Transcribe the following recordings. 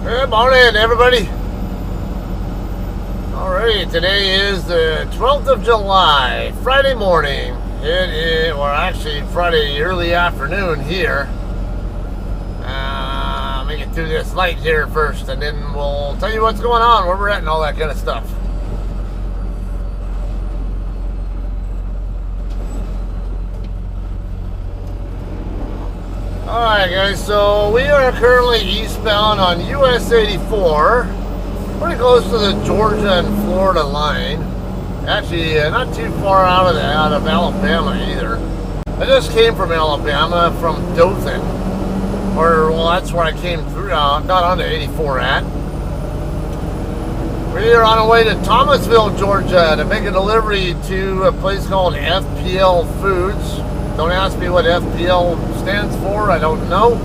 Good morning, everybody. Alright, today is the 12th of July, Friday morning. It is, or actually Friday early afternoon here. Let me get through this light here first, and then we'll tell you what's going on, where we're at, and all that kind of stuff. Alright guys, so we are currently eastbound on US 84, pretty close to the Georgia and Florida line. Actually, not too far out of Alabama either. I just came from Alabama, from Dothan, well, that's where I came through, got onto 84 at. We are on our way to Thomasville, Georgia to make a delivery to a place called FPL Foods. Don't ask me what FPL stands for, I don't know.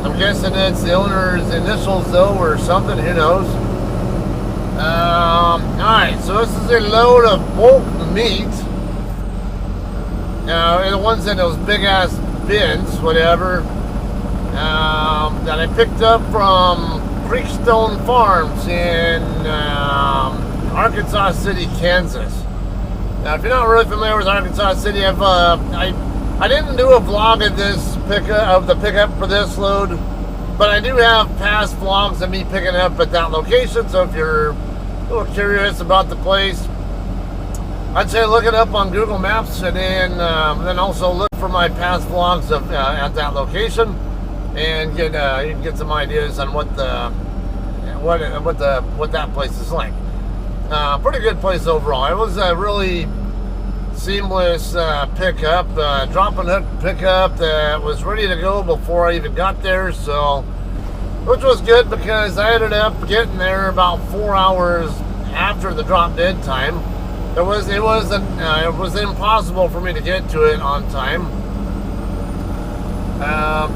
I'm guessing it's the owner's initials though, or something, who knows. Alright, so this is a load of bulk meat. The ones in those big ass bins, whatever, that I picked up from Creekstone Farms in Arkansas City, Kansas. Now, if you're not really familiar with Arkansas City, I didn't do a vlog of the pickup for this load, but I do have past vlogs of me picking up at that location. So if you're a little curious about the place, I'd say look it up on Google Maps, and then also look for my past vlogs of at that location, and you can get some ideas on what that place is like. Pretty good place overall. It was a really seamless pickup, drop and hook pickup that was ready to go before I even got there, so which was good because I ended up getting there about 4 hours after the drop dead time. It was impossible for me to get to it on time.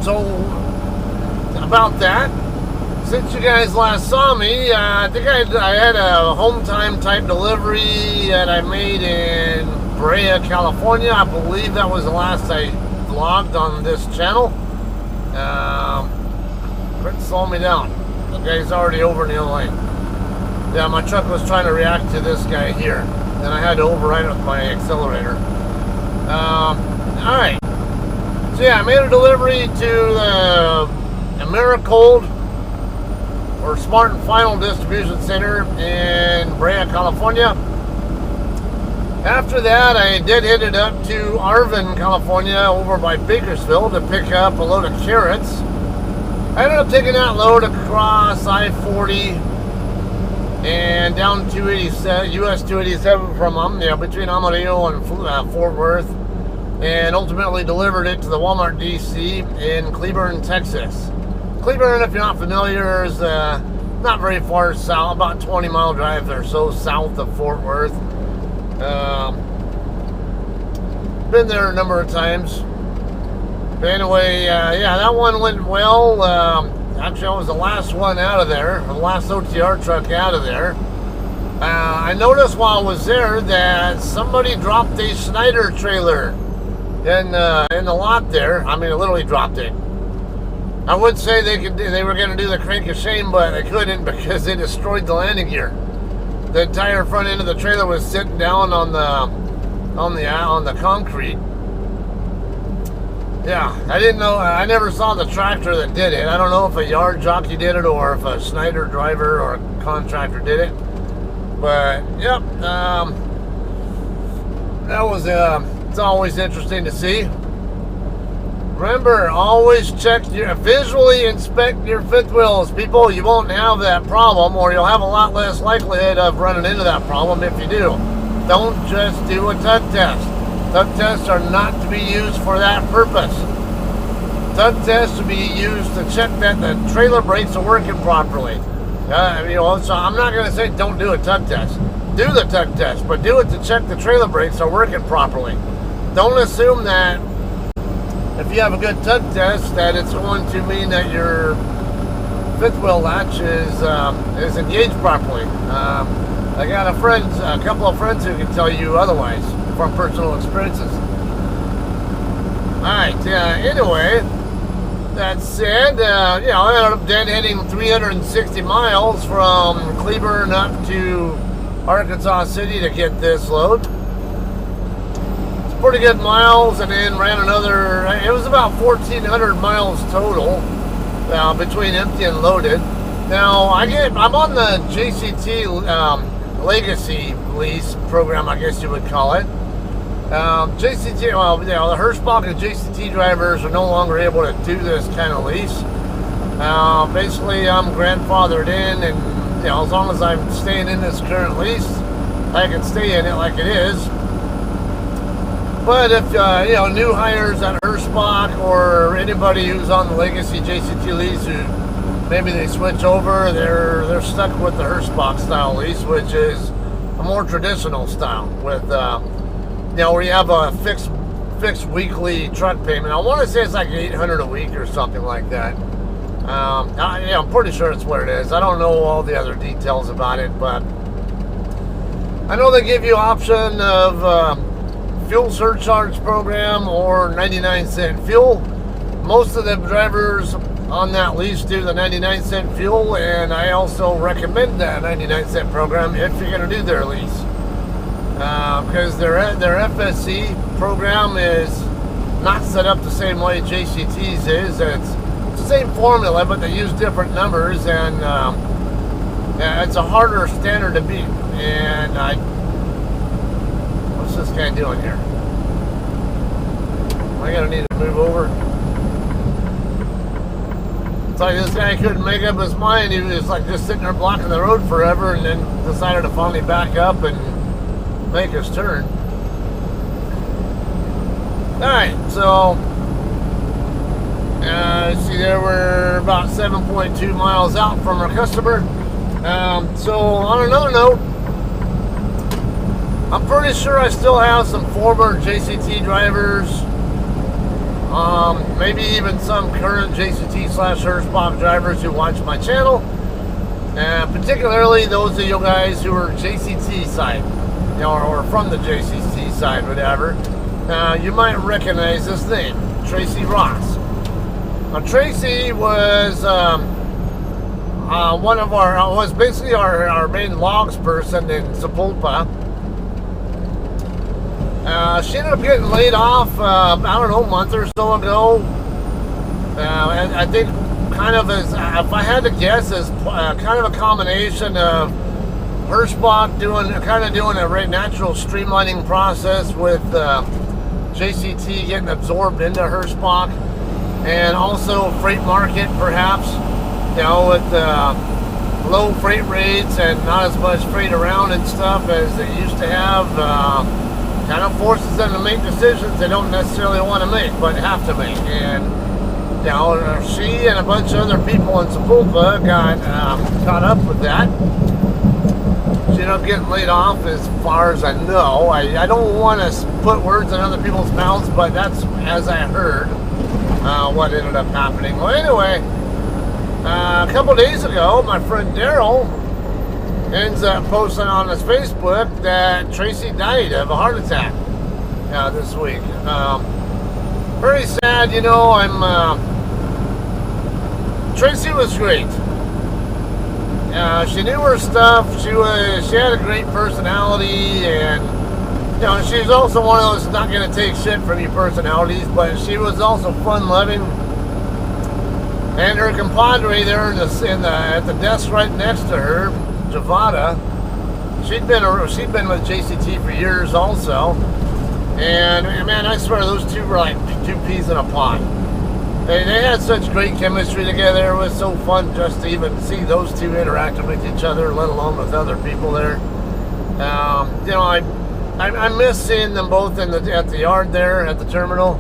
So about that, since you guys last saw me, I think I had a home time type delivery that I made in Brea, California. I believe that was the last I vlogged on this channel. Quit slowing me down. The guy's already over in the other lane. Yeah, my truck was trying to react to this guy here, and I had to override it with my accelerator. Alright. So yeah, I made a delivery to the Americold, or Smart and Final Distribution Center in Brea, California. After that, I did hit it up to Arvin, California, over by Bakersfield to pick up a load of carrots. I ended up taking that load across I-40 and down 287, US 287 from between Amarillo and Fort Worth, and ultimately delivered it to the Walmart DC in Cleburne, Texas. Cleburne, if you're not familiar, is not very far south, about 20-mile drive or so south of Fort Worth. Been there a number of times. But anyway, yeah, that one went well. Actually, I was the last one out of there, the last OTR truck out of there. I noticed while I was there that somebody dropped a Schneider trailer in the lot there. I mean, it literally dropped it. I would say they were going to do the crank of shame, but they couldn't because they destroyed the landing gear. The entire front end of the trailer was sitting down on the concrete. Yeah, I didn't know. I never saw the tractor that did it. I don't know if a yard jockey did it or if a Schneider driver or a contractor did it. But yep, that was it's always interesting to see. Remember, always visually inspect your fifth wheels, people. You won't have that problem, or you'll have a lot less likelihood of running into that problem if you do. Don't just do a tug test. Tug tests are not to be used for that purpose. Tug tests to be used to check that the trailer brakes are working properly. So I'm not going to say don't do a tug test. Do the tug test, but do it to check the trailer brakes are working properly. Don't assume that if you have a good tug test that it's going to mean that your fifth wheel latch is engaged properly. I got a couple of friends who can tell you otherwise from personal experiences. Alright, anyway, that said, you know, I ended up deadheading 360 miles from Cleburne up to Arkansas City to get this load. It's pretty good miles, and then ran another, it was about 1,400 miles total between empty and loaded. Now, I'm on the JCT Legacy Lease program, I guess you would call it. JCT, well, you know, the Hirschbach and JCT drivers are no longer able to do this kind of lease. Basically, I'm grandfathered in, and you know, as long as I'm staying in this current lease, I can stay in it like it is. But if you know, new hires at Hirschbach or anybody who's on the Legacy JCT lease, who maybe they switch over, they're stuck with the Hirschbach style lease, which is a more traditional style with. You know, where you have a fixed weekly truck payment. I want to say it's like $800 a week or something like that. Yeah, I'm pretty sure it's what it is. I don't know all the other details about it, but I know they give you option of fuel surcharge program or 99-cent fuel. Most of the drivers on that lease do the 99-cent fuel, and I also recommend that 99-cent program if you're going to do their lease. Because their FSC program is not set up the same way JCT's is. It's the same formula, but they use different numbers, and it's a harder standard to beat. And what's this guy doing here? Am I gonna need to move over? It's like this guy couldn't make up his mind. He was like just sitting there blocking the road forever, and then decided to finally back up and make his turn. Alright, so see there, we're about 7.2 miles out from our customer. So on another note, I'm pretty sure I still have some former JCT drivers, maybe even some current JCT / Hirschbach drivers who watch my channel, particularly those of you guys who are JCT side, you know, or from the JCT side, whatever. You might recognize this name, Tracy Ross. Now, Tracy was one of was basically our main logs person in Sepulpa. She ended up getting laid off, I don't know, a month or so ago. And I think kind of as, if I had to guess, as kind of a combination of Hirschbach doing a natural streamlining process with JCT getting absorbed into Hirschbach, and also freight market perhaps, you know, with low freight rates and not as much freight around and stuff as they used to have, kind of forces them to make decisions they don't necessarily want to make but have to make. And you know, she and a bunch of other people in Sepulpa got caught up with that. She ended up getting laid off, as far as I know. I don't want to put words in other people's mouths, but that's as I heard what ended up happening. Well, anyway, a couple days ago, my friend Daryl ends up posting on his Facebook that Tracy died of a heart attack this week. Very sad, you know. Tracy was great. She knew her stuff. She had a great personality, and you know, she was also one of those not going to take shit from your personalities, but she was also fun-loving. And her compadre there at the desk right next to her, Javada, she'd been with JCT for years also. And man, I swear those two were like two peas in a pod. They had such great chemistry together. It was so fun just to even see those two interacting with each other, let alone with other people there. You know, I miss seeing them both at the yard there at the terminal,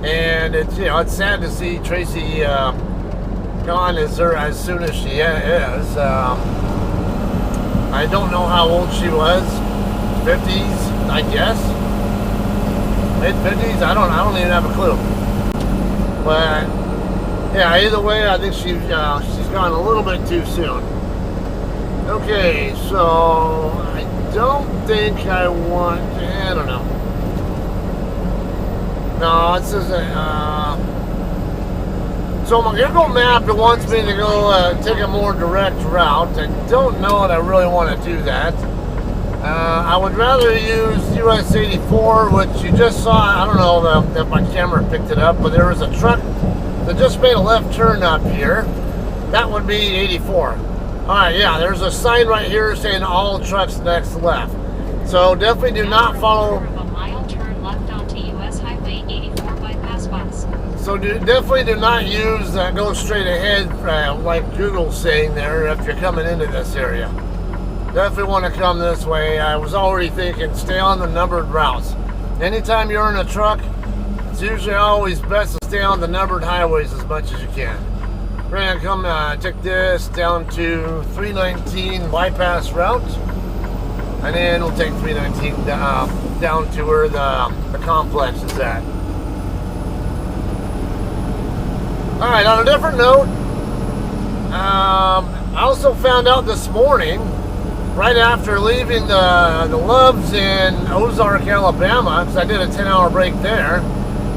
and it's, you know, it's sad to see Tracy gone as soon as she is. I don't know how old she was, 50s, I guess, mid-50s. I don't even have a clue. But yeah, either way, I think she's gone a little bit too soon. Okay, so I don't think I want. I don't know. No, it says So my Google map, it wants me to go take a more direct route. I don't know that I really want to do that. I would rather use US 84, which you just saw. I don't know if my camera picked it up, but there was a truck that just made a left turn up here. That would be 84. Alright, yeah, there's a sign right here saying all trucks next left. So definitely do not follow. So definitely do not use go straight ahead like Google's saying there if you're coming into this area. Definitely want to come this way. I was already thinking stay on the numbered routes. Anytime you're in a truck, it's usually always best to stay on the numbered highways as much as you can. We're going to come take this down to 319 bypass route. And then we'll take 319 down to where the complex is at. Alright, on a different note, I also found out this morning, right after leaving the Loves in Ozark, Alabama, because I did a 10-hour break there.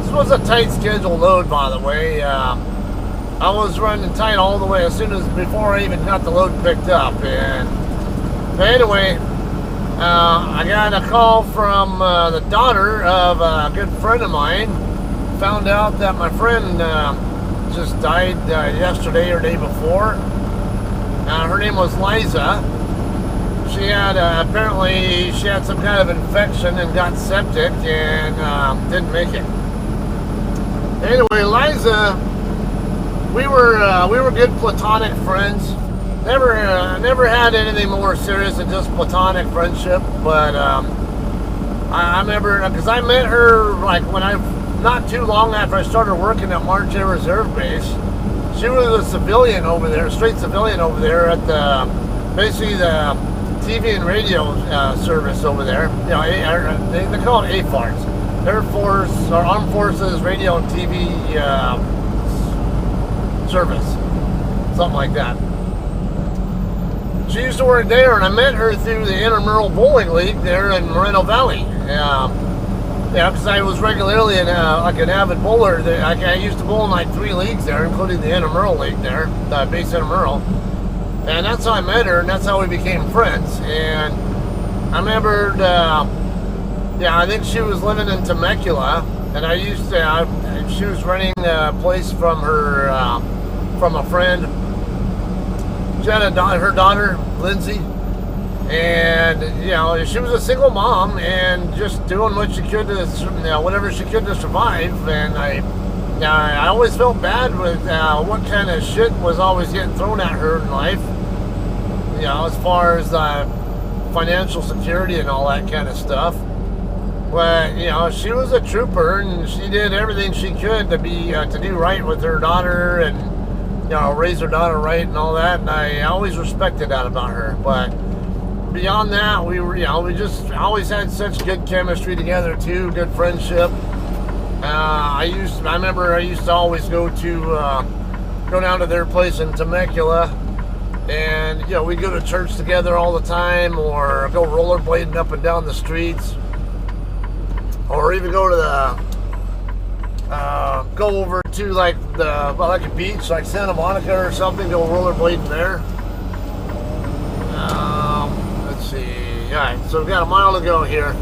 This was a tight schedule load, by the way. I was running tight all the way before I even got the load picked up. But anyway, I got a call from the daughter of a good friend of mine. Found out that my friend just died yesterday or day before. Her name was Liza. She had apparently she had some kind of infection and got septic and didn't make it. Anyway, Liza, we were good platonic friends. Never had anything more serious than just platonic friendship. But I remember because I met her like not too long after I started working at March Air Reserve Base. She was a civilian over there, straight civilian over there at basically the TV and radio service over there. You know, they call it AFARS, Air Force or Armed Forces Radio and TV service, something like that. She used to work there, and I met her through the Intramural Bowling League there in Moreno Valley. Yeah, because I was regularly like an avid bowler. I used to bowl in like 3 leagues there, including the Intramural League there, the base Intramural. And that's how I met her, and that's how we became friends. And I remember, yeah, I think she was living in Temecula, and I used to, she was renting a place from her, from a friend. She had her daughter, Lindsay. And, you know, she was a single mom and just doing what she could to, you know, whatever she could to survive. And I always felt bad with what kind of shit was always getting thrown at her in life. You know, as far as financial security and all that kind of stuff. But, you know, she was a trooper and she did everything she could to do right with her daughter and, you know, raise her daughter right and all that. And I always respected that about her. But beyond that, we were, you know, we just always had such good chemistry together too, good friendship. I remember I used to always go down to their place in Temecula, and you know, we'd go to church together all the time, or go rollerblading up and down the streets, or even go to go over to like a beach, like Santa Monica or something, go rollerblading there. Let's see. Alright, so we've got a mile to go here.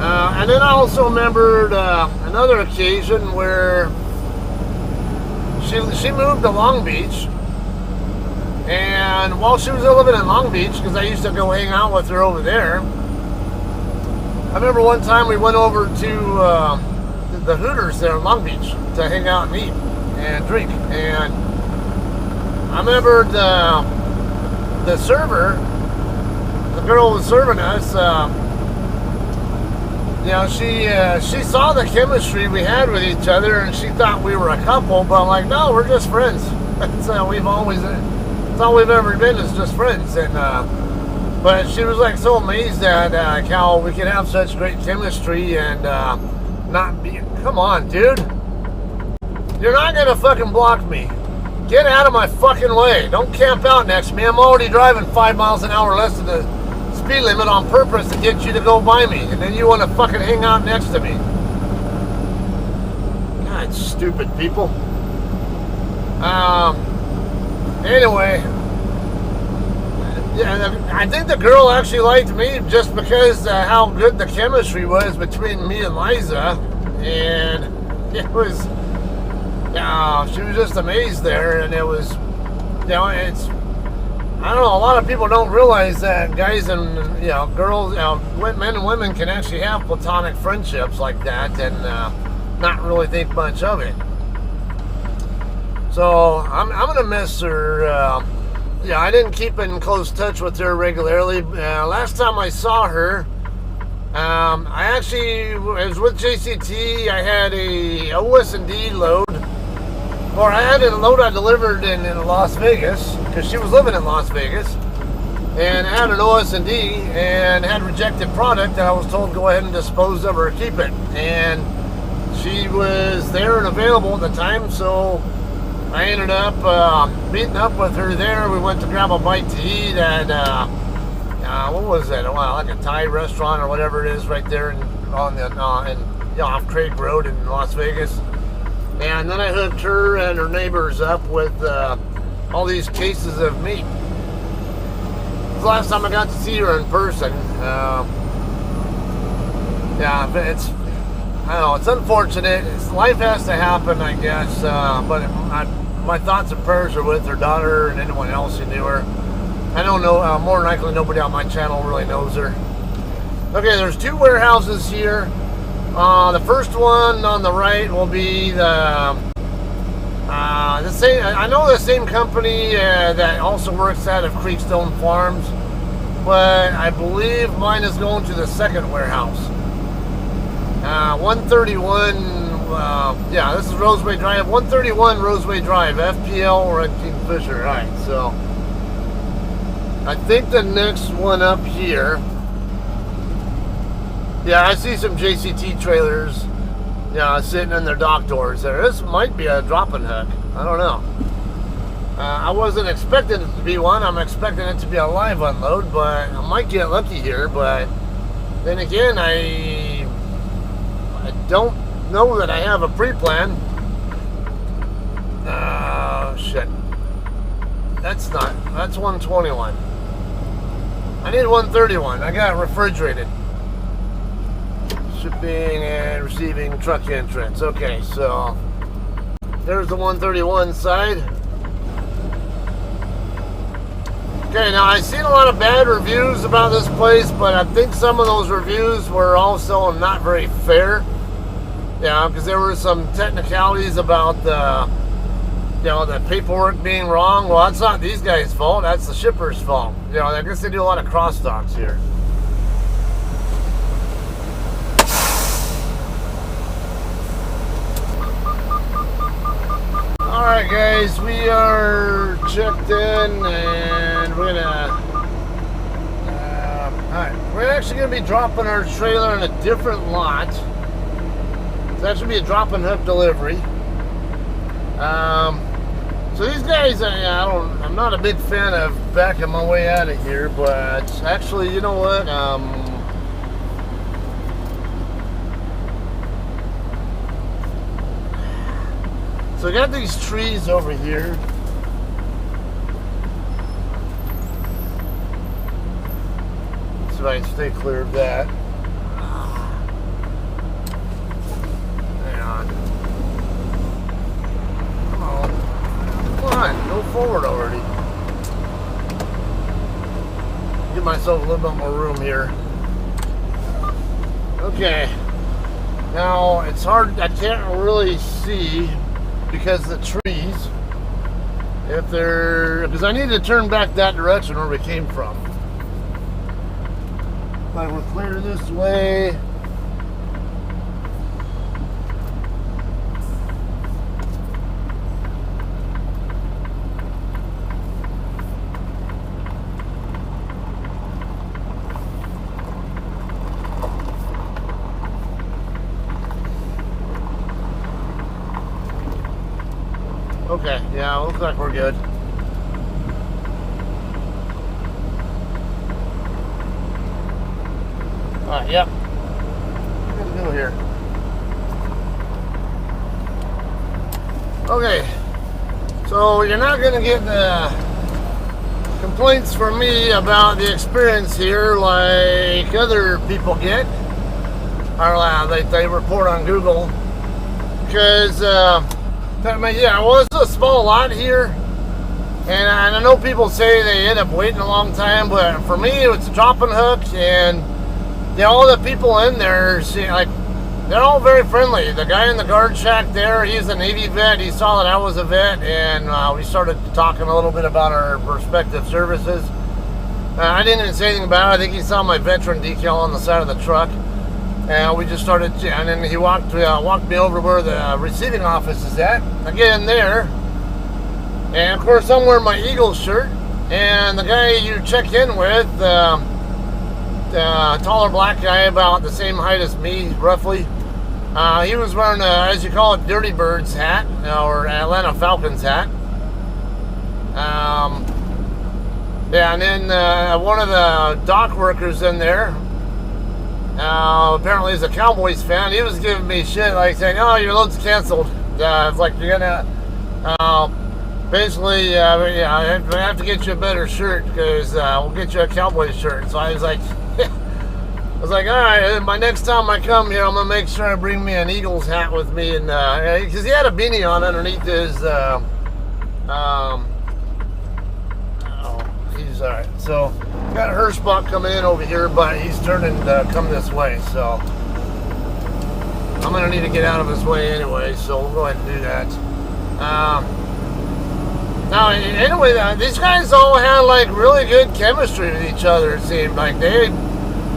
And then I also remembered another occasion where she moved to Long Beach. And while she was living in Long Beach, because I used to go hang out with her over there, I remember one time we went over to the Hooters there in Long Beach to hang out and eat and drink. And I remember the server, the girl who was serving us, you know, she saw the chemistry we had with each other, and she thought we were a couple. But I'm like, no, we're just friends. That's all we've ever been is just friends. And but she was like so amazed at how we could have such great chemistry and not be. Come on, dude. You're not gonna fucking block me. Get out of my fucking way. Don't camp out next to me. I'm already driving 5 miles an hour less than the speed limit on purpose to get you to go by me, and then you want to fucking hang out next to me. God, stupid people. Anyway, yeah, I think the girl actually liked me just because how good the chemistry was between me and Liza, and it was, she was just amazed there, and it was, it's, I don't know, a lot of people don't realize that guys and, girls, men and women can actually have platonic friendships like that and not really think much of it. So I'm gonna miss her. I didn't keep in close touch with her regularly. Last time I saw her, I was with JCT. I had a OS&D load, or I had a load I delivered in Las Vegas because she was living in Las Vegas, and I had an OS&D and had rejected product, and I was told go ahead and dispose of her or keep it. And she was there and available at the time, so I ended up meeting up with her there. We went to grab a bite to eat at, what was that? Like a Thai restaurant or whatever it is right there off Craig Road in Las Vegas. And then I hooked her and her neighbors up with all these cases of meat. It was the last time I got to see her in person. But it's, I don't know, it's unfortunate. Life has to happen, I guess. But my thoughts and prayers are with her daughter and anyone else who knew her. I don't know, more than likely nobody on my channel really knows her. Okay, there's two warehouses here. The first one on the right will be the same. I know the same company that also works out of Creekstone Farms, but I believe mine is going to the second warehouse. 131, this is Roseway Drive, 131 Roseway Drive, FPL Red Kingfisher. Alright, so I think the next one up here, I see some JCT trailers, sitting in their dock doors there. This might be a drop-in hook. I don't know. I wasn't expecting it to be one. I'm expecting it to be a live unload, but I might get lucky here. But then again, I don't know that I have a pre-plan. Shit. That's 121. I need 131. I got refrigerated. Shipping and receiving truck entrance. Okay, so there's the 131 side. Okay, now I've seen a lot of bad reviews about this place, but I think some of those reviews were also not very fair. Because there were some technicalities about the paperwork being wrong. Well, that's not these guys' fault. That's the shipper's fault. I guess they do a lot of cross-docks here. Alright guys, we are checked in and we're actually going to be dropping our trailer in a different lot. So that should be a drop-and hook delivery. So these guys, I'm not a big fan of backing my way out of here, but actually, you know what? So I got these trees over here. So I can stay clear of that. Hang on. Come on, go forward already. Give myself a little bit more room here. Okay. Now it's hard. I can't really see because the trees, because I need to turn back that direction where we came from. But we're clear this way. Okay, yeah, looks like we're good. Alright, yep. Good to go here. Okay. So you're not going to get complaints from me about the experience here like other people get, or they report on Google. Because, yeah, it was a small lot here. And I know people say they end up waiting a long time, but for me, it's a dropping hook, and all the people in there, they're all very friendly. The guy in the guard shack there, he's a Navy vet. He saw that I was a vet, and we started talking a little bit about our respective services. I didn't even say anything about it. I think he saw my veteran decal on the side of the truck, and we just started. And then he walked me over where the receiving office is at. I get in there, and of course I'm wearing my Eagles shirt, and the guy you check in with, taller black guy about the same height as me, roughly. He was wearing as you call it, Dirty Birds hat, or Atlanta Falcons hat. Yeah, and then one of the dock workers in there, apparently he's a Cowboys fan. He was giving me shit, like saying, "Oh, your load's canceled." It's like, you're gonna basically, yeah, I have to get you a better shirt, because we'll get you a Cowboys shirt. So I was like, all right, my next time I come here, I'm gonna make sure I bring me an Eagles hat with me, and because he had a beanie on underneath his. He's all right. So got a Hirschbach coming in over here, but he's turning to come this way. So I'm gonna need to get out of his way anyway. So we'll go ahead and do that. Now, anyway, these guys all had like really good chemistry with each other. It seemed like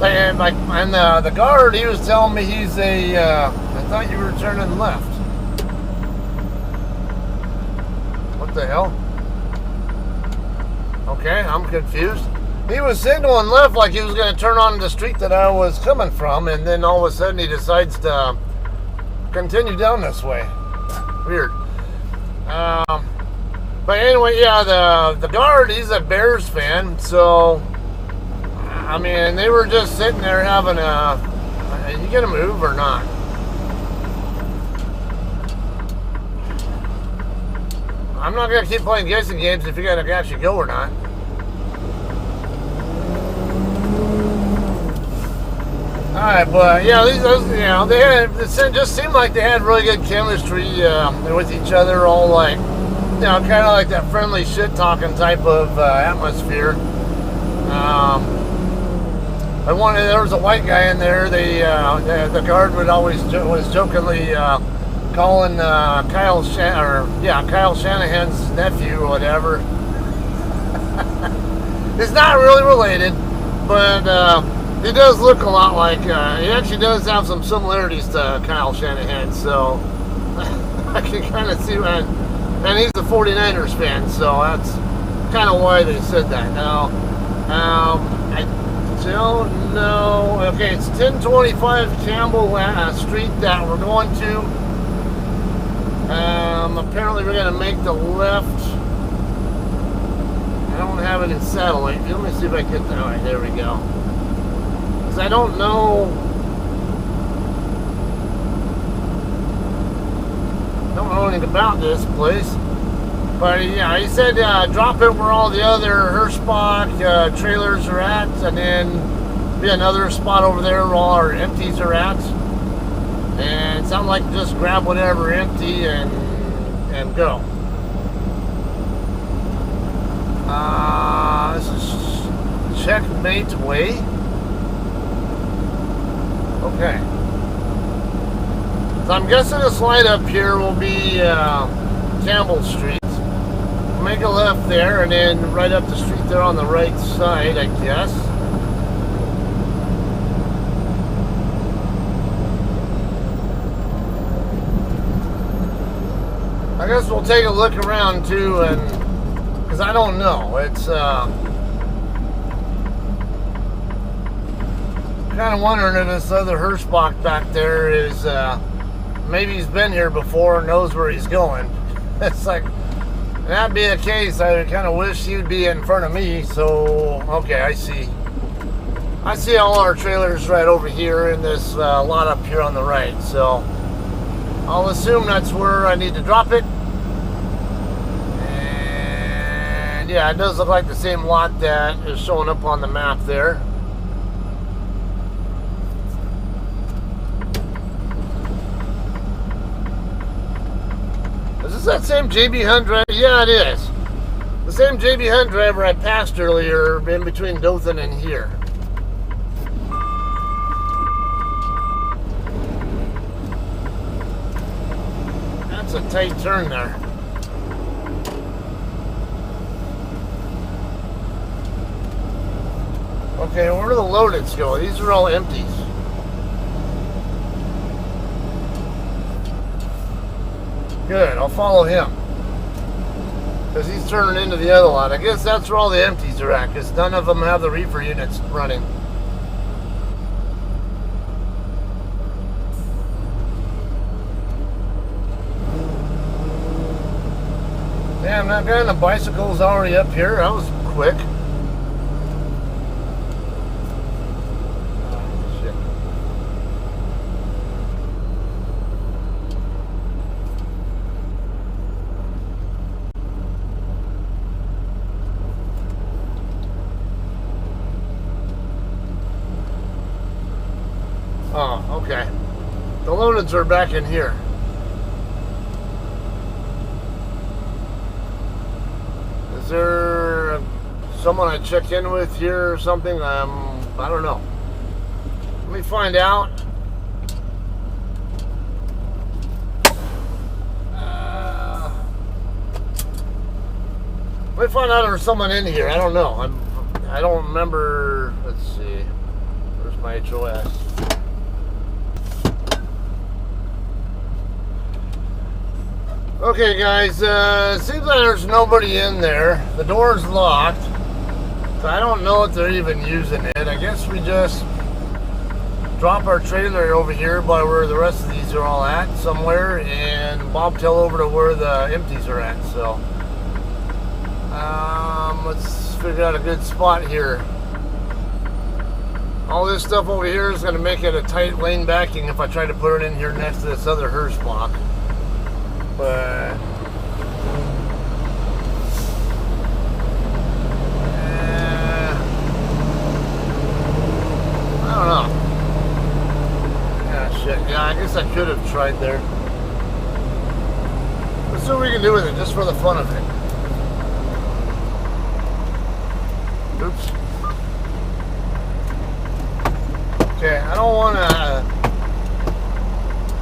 and the guard, he was telling me he's I thought you were turning left. What the hell? Okay, I'm confused. He was signaling left like he was going to turn on the street that I was coming from, and then all of a sudden he decides to continue down this way. Weird. But anyway, yeah, the guard, he's a Bears fan, so I mean, they were just sitting there having you gonna move or not? I'm not gonna keep playing guessing games if you're gonna actually go or not. Alright, but yeah, it just seemed like they had really good chemistry with each other, all like, kind of like that friendly shit talking type of atmosphere. There was a white guy in there. The guard was jokingly calling Kyle Shanahan's nephew or whatever. It's not really related, but he does look a lot like. He actually does have some similarities to Kyle Shanahan, so I can kind of see that. And he's a 49ers fan, so that's kind of why they said that. Now, I don't know. Okay, it's 1025 Campbell Street that we're going to. Apparently we're going to make the left. I don't have it in satellite. Let me see if I get that. All right, there we go. Because I don't know. Don't know anything about this place. But yeah, he said drop it where all the other Hirschbach trailers are at, and then be another spot over there where all our empties are at. And it sounded like just grab whatever empty and go. This is Checkmate Way. Okay. So I'm guessing this light up here will be Campbell Street. Make a left there, and then right up the street there on the right side, I guess. I guess we'll take a look around too, and because I don't know, it's kind of wondering if this other Hirschbach back there is maybe he's been here before and knows where he's going. It's like, if that'd be the case, I kind of wish he'd be in front of me. So okay, I see all our trailers right over here in this lot up here on the right, so I'll assume that's where I need to drop it. Yeah, it does look like the same lot that is showing up on the map there. Is this that same JB Hunt driver? Yeah, it is. The same JB Hunt driver I passed earlier in between Dothan and here. That's a tight turn there. Okay, where do the loadeds go? These are all empties. Good, I'll follow him. Because he's turning into the other lot. I guess that's where all the empties are at, because none of them have the reefer units running. Damn, that guy on the bicycle's already up here. That was quick. Oh, okay. The loadeds are back in here. Is there someone I check in with here or something? I don't know. Let me find out. Let me find out if there's someone in here. I don't know. I don't remember. Let's see. Where's my HOS? Okay, guys, seems like there's nobody in there. The door's locked, so I don't know if they're even using it. I guess we just drop our trailer over here by where the rest of these are all at somewhere and bobtail over to where the empties are at. So, let's figure out a good spot here. All this stuff over here is going to make it a tight lane backing if I try to put it in here next to this other Hirschbach. But I don't know. Yeah, shit. Yeah, I guess I could have tried there. Let's see what we can do with it, just for the fun of it. Oops. Okay, I don't want to.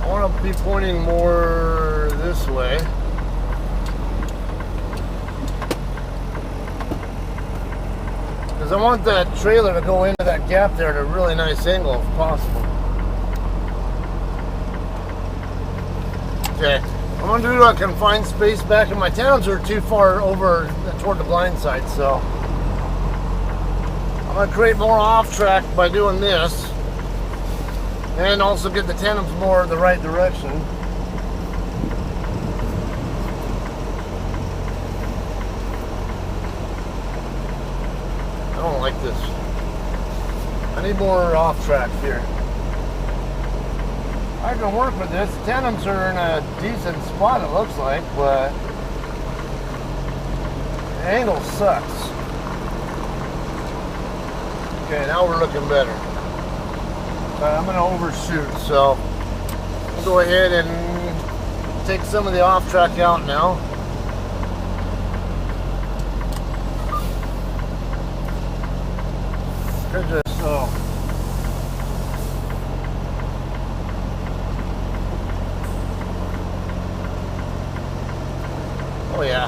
I want to be pointing more this way. Because I want that trailer to go into that gap there at a really nice angle if possible. Okay, I'm going to do a confined space back, and my towns are too far over toward the blind side, so I'm going to create more off track by doing this. And also get the tandems more in the right direction. I don't like this. I need more off track here. I can work with this. The tandems are in a decent spot, it looks like, but the angle sucks. Okay, now we're looking better. I'm going to overshoot, so I'll go ahead and take some of the off track out now. Could just, oh yeah.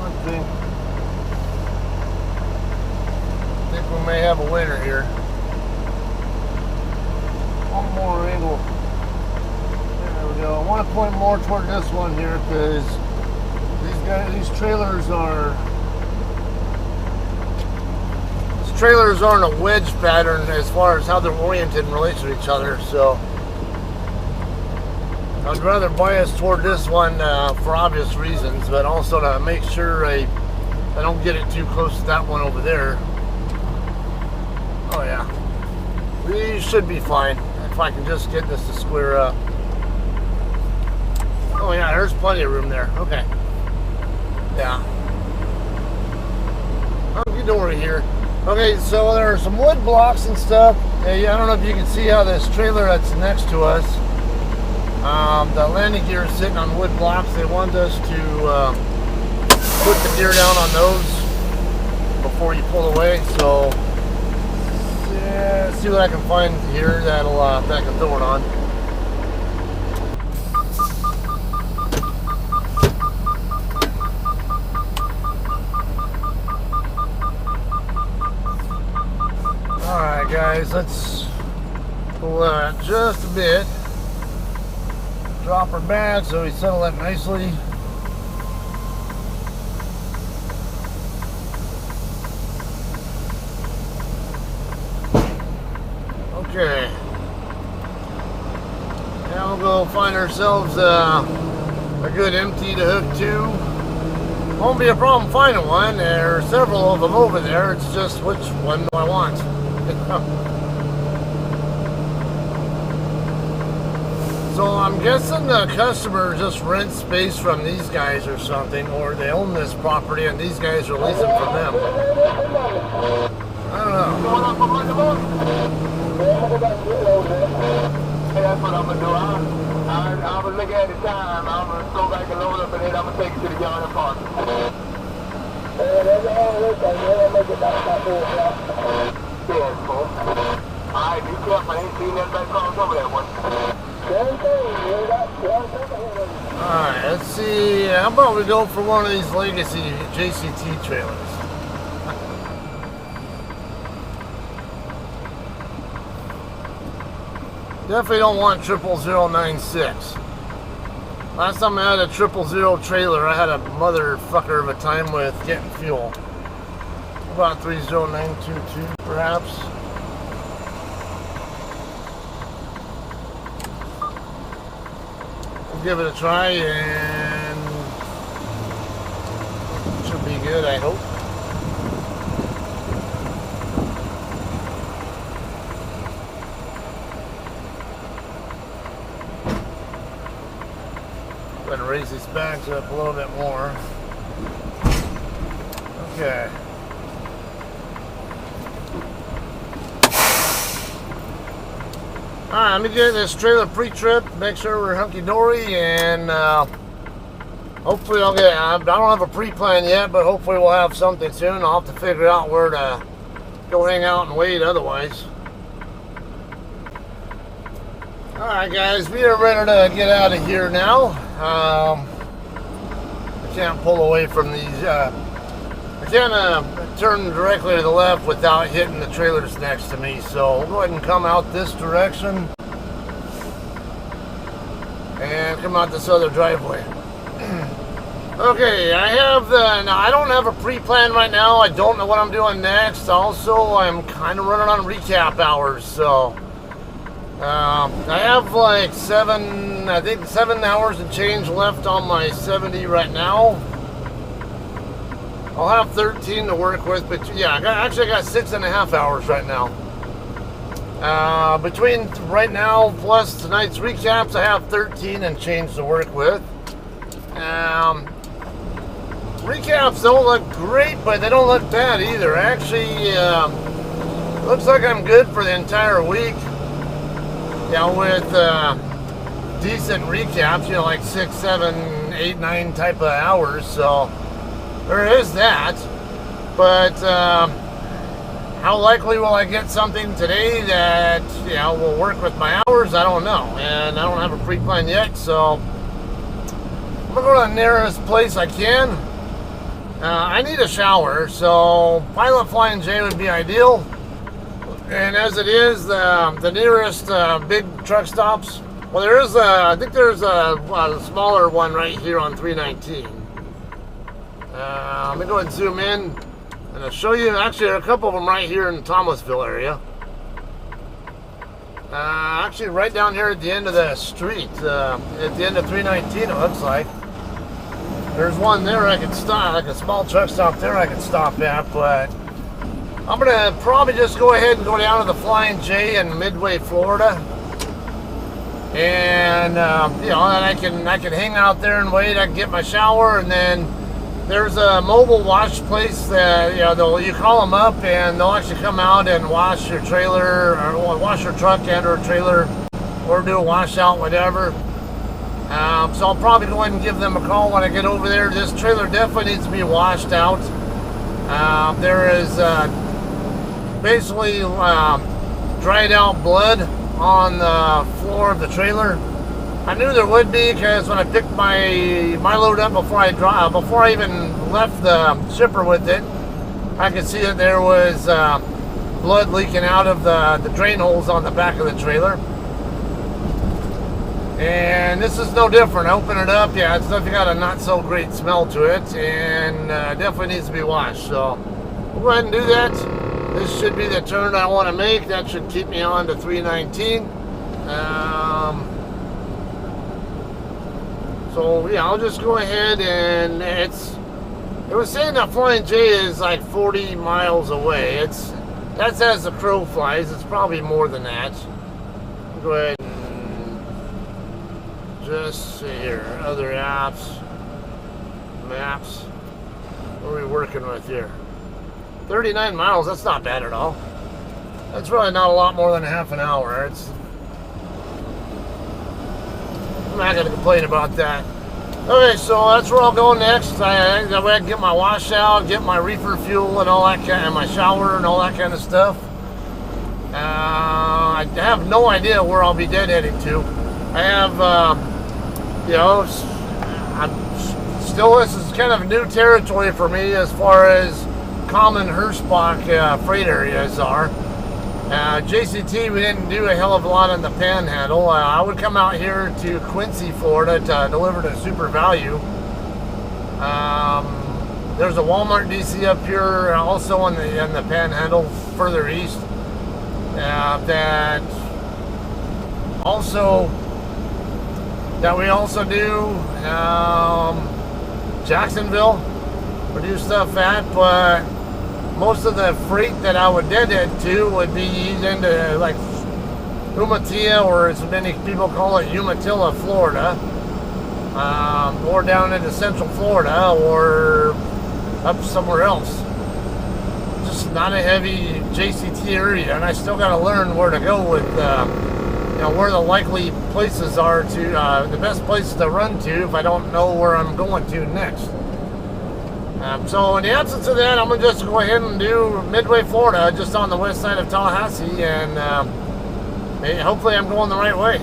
One thing. We may have a winner here. One more angle. There we go. I want to point more toward this one here because these trailers aren't a wedge pattern as far as how they're oriented in relation to each other. So I'd rather bias toward this one for obvious reasons, but also to make sure I don't get it too close to that one over there. Oh yeah, we should be fine if I can just get this to square up. Oh yeah, there's plenty of room there. Okay. hunky-dory here. Okay, so there are some wood blocks and stuff. Hey, I don't know if you can see how this trailer that's next to us, the landing gear is sitting on wood blocks. They want us to put the gear down on those before you pull away. So, yeah, see what I can find here that'll that I can throw it on. Alright guys, let's pull that just a bit. Drop her back so we settle it nicely. Okay. Now we'll go find ourselves a good empty to hook to. Won't be a problem finding one. There are several of them over there. It's just which one do I want? So I'm guessing the customer just rents space from these guys or something, or they own this property and these guys are leasing from them. I don't know. That's what I'm going to do. I'm going to look at the time. I'm going to go back and load up and then I'm going to take it to the yard and park. Alright, be careful. I ain't seen that back across over that one. Alright, let's see. How about we go for one of these legacy JCT trailers? Definitely don't want 00096. Last time I had a 000 trailer, I had a motherfucker of a time with getting fuel. About 30922 perhaps. We'll give it a try and it should be good, I hope. Going to raise these bags up a little bit more. Okay. Alright, let me get this trailer pre-trip, make sure we're hunky-dory, and hopefully I'll get, I don't have a pre-plan yet, but hopefully we'll have something soon. I'll have to figure out where to go hang out and wait otherwise. Alright guys, we are ready to get out of here now. I can't pull away from these, I can't turn directly to the left without hitting the trailers next to me, so we'll go ahead and come out this direction and come out this other driveway. Okay, I have now I don't have a pre-plan right now. I don't know what I'm doing next. Also, I'm kind of running on recap hours, so I have like 7 hours and change left on my 70 right now. I'll have 13 to work with, but yeah, I got 6.5 hours right now. Between right now plus tonight's recaps, I have 13 and change to work with. Recaps don't look great, but they don't look bad either. Actually, looks like I'm good for the entire week. Yeah, with decent recaps, you know, like 6, 7, 8, 9 type of hours. So there is that. But how likely will I get something today that, you know, will work with my hours? I don't know, and I don't have a pre-plan yet. So I'm gonna go to the nearest place I can. I need a shower, so Pilot Flying J would be ideal. And as it is, the nearest big truck stops, well, there is I think there's a smaller one right here on 319. Let me go ahead and zoom in, and I'll show you. Actually, there are a couple of them right here in the Thomasville area. Actually, right down here at the end of the street, at the end of 319, it looks like. There's one there I could stop, like a small truck stop there I could stop at, but I'm gonna probably just go ahead and go down to the Flying J in Midway, Florida, and you know, and I can hang out there and wait. I can get my shower, and then there's a mobile wash place that, you know, you call them up and they'll actually come out and wash your trailer, or wash your truck and or trailer, or do a washout, whatever. So I'll probably go ahead and give them a call when I get over there. This trailer definitely needs to be washed out. There is basically dried out blood on the floor of the trailer. I knew there would be because when I picked my load up before I even left the shipper with it, I could see that there was blood leaking out of the drain holes on the back of the trailer. And this is no different. I open it up, yeah, it's definitely got a not so great smell to it, and definitely needs to be washed. So we'll go ahead and do that. This should be the turn I want to make. That should keep me on to 319. So yeah, I'll just go ahead and it was saying that Flying J is like 40 miles away. That's as the crow flies. It's probably more than that. I'll go ahead and just see here. Other apps, maps. What are we working with here? 39 miles. That's not bad at all. That's really not a lot more than a half an hour. I'm not going to complain about that. Okay, so that's where I'll go next. I can get my washout, get my reefer fuel and all that kind, and my shower and all that kind of stuff. I have no idea where I'll be deadheading to. I have, you know, this is kind of new territory for me as far as common Hirschbach freight areas are. JCT, we didn't do a hell of a lot on the Panhandle. I would come out here to Quincy, Florida to deliver to Super Value. There's a Walmart DC up here, also in the Panhandle, further east. That we also do Jacksonville. We do stuff at, but most of the freight that I would deadhead to would be into like Umatilla, or as many people call it, Umatilla, Florida, or down into Central Florida, or up somewhere else. Just not a heavy JCT area, and I still got to learn where to go with, you know, where the likely places are to, the best places to run to if I don't know where I'm going to next. So in the absence of that, I'm going to just go ahead and do Midway, Florida, just on the west side of Tallahassee, and hopefully I'm going the right way.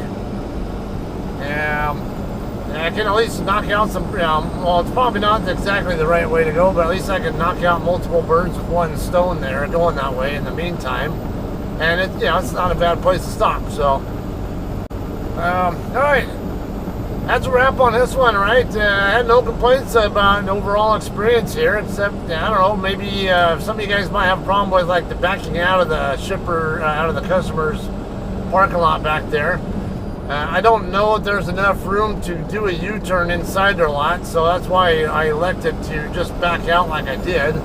I can at least knock out some, well, it's probably not exactly the right way to go, but at least I can knock out multiple birds with one stone there, going that way in the meantime. And it's not a bad place to stop, so. All right. That's a wrap on this one, right? I had no complaints about an overall experience here, except, I don't know, maybe some of you guys might have a problem with like the backing out of the shipper, out of the customer's parking lot back there. I don't know if there's enough room to do a U-turn inside their lot, so that's why I elected to just back out like I did.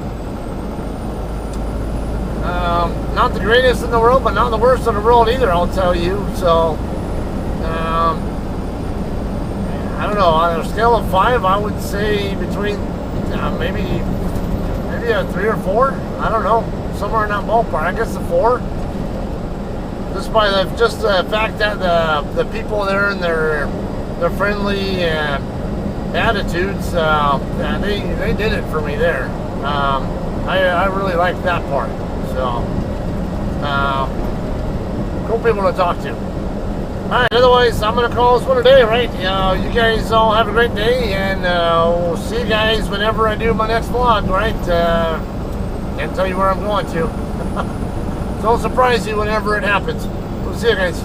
Not the greatest in the world, but not the worst in the world either, I'll tell you. So, I don't know, on a scale of 5, I would say between maybe a 3 or 4. I don't know, somewhere in that ballpark. I guess a 4. Just by the fact that the people there and their friendly attitudes, they did it for me there. I really liked that part. So, cool people to talk to. Alright, otherwise, I'm going to call this one a day, right? You guys all have a great day, and we'll see you guys whenever I do my next vlog, right? Can't tell you where I'm going to. So I'll surprise you whenever it happens. We'll see you guys.